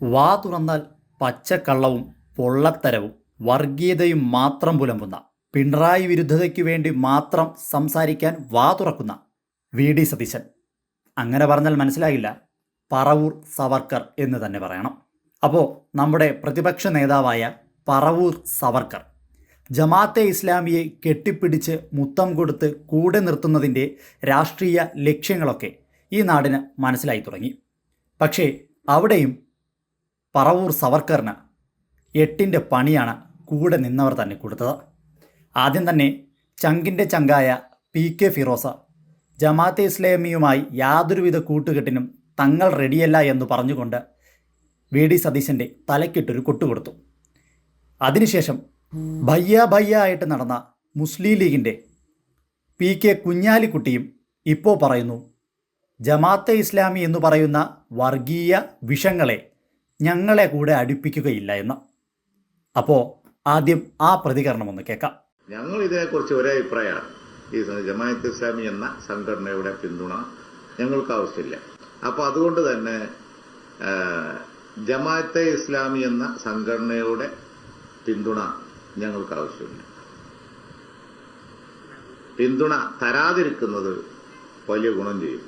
വാ തുറന്നാൽ പച്ചക്കള്ളവും പൊള്ളത്തരവും വർഗീയതയും മാത്രം പുലമ്പുന്ന, പിണറായി വിരുദ്ധതയ്ക്കു വേണ്ടി മാത്രം സംസാരിക്കാൻ വാ തുറക്കുന്ന വി.ഡി. സതീശൻ. അങ്ങനെ പറഞ്ഞാൽ മനസ്സിലാകില്ല, പറവൂർ സവർക്കർ എന്ന് തന്നെ പറയണം. അപ്പോൾ നമ്മുടെ പ്രതിപക്ഷ നേതാവായ പറവൂർ സവർക്കർ ജമാഅത്തെ ഇസ്ലാമിയെ കെട്ടിപ്പിടിച്ച് മുത്തം കൊടുത്ത് കൂടെ നിർത്തുന്നതിൻ്റെ രാഷ്ട്രീയ ലക്ഷ്യങ്ങളൊക്കെ ഈ നാടിന് മനസ്സിലായി തുടങ്ങി. പക്ഷേ അവിടെയും പറവൂർ സവർക്കറിന് എട്ടിൻ്റെ പണിയാണ് കൂടെ നിന്നവർ തന്നെ കൊടുത്തത്. ആദ്യം തന്നെ ചങ്കിൻ്റെ ചങ്കായ പി.കെ. ഫിറോസ ജമാഅത്തെ ഇസ്ലാമിയുമായി യാതൊരുവിധ കൂട്ടുകെട്ടിനും തങ്ങൾ റെഡിയല്ല എന്ന് പറഞ്ഞുകൊണ്ട് വി.ഡി. സതീശൻ്റെ തലക്കിട്ടൊരു കൊട്ടുകൊടുത്തു. അതിനുശേഷം ഭയ്യ ഭയ്യ ആയിട്ട് നടന്ന മുസ്ലിം ലീഗിൻ്റെ പി.കെ. കുഞ്ഞാലിക്കുട്ടിയും ഇപ്പോൾ പറയുന്നു, ജമാഅത്തെ ഇസ്ലാമി എന്ന് പറയുന്ന വർഗീയ വിഷങ്ങളെ ഞങ്ങളെ കൂടെ അടുപ്പിക്കുകയില്ല എന്ന്. അപ്പോൾ ആദ്യം ആ പ്രതികരണം ഒന്ന് കേൾക്കാം. ഞങ്ങൾ ഇതിനെക്കുറിച്ച് ഒരേ അഭിപ്രായമാണ്. ഈ ജമാഅത്തെ ഇസ്ലാമി എന്ന സംഘടനയുടെ പിന്തുണ ഞങ്ങൾക്ക് ആവശ്യമില്ല. അപ്പോൾ അതുകൊണ്ട് തന്നെ ജമാഅത്തെ ഇസ്ലാമി എന്ന സംഘടനയുടെ പിന്തുണ ഞങ്ങൾക്ക് ആവശ്യമില്ല. പിന്തുണ തരാതിരിക്കുന്നത് വലിയ ഗുണം ചെയ്യും.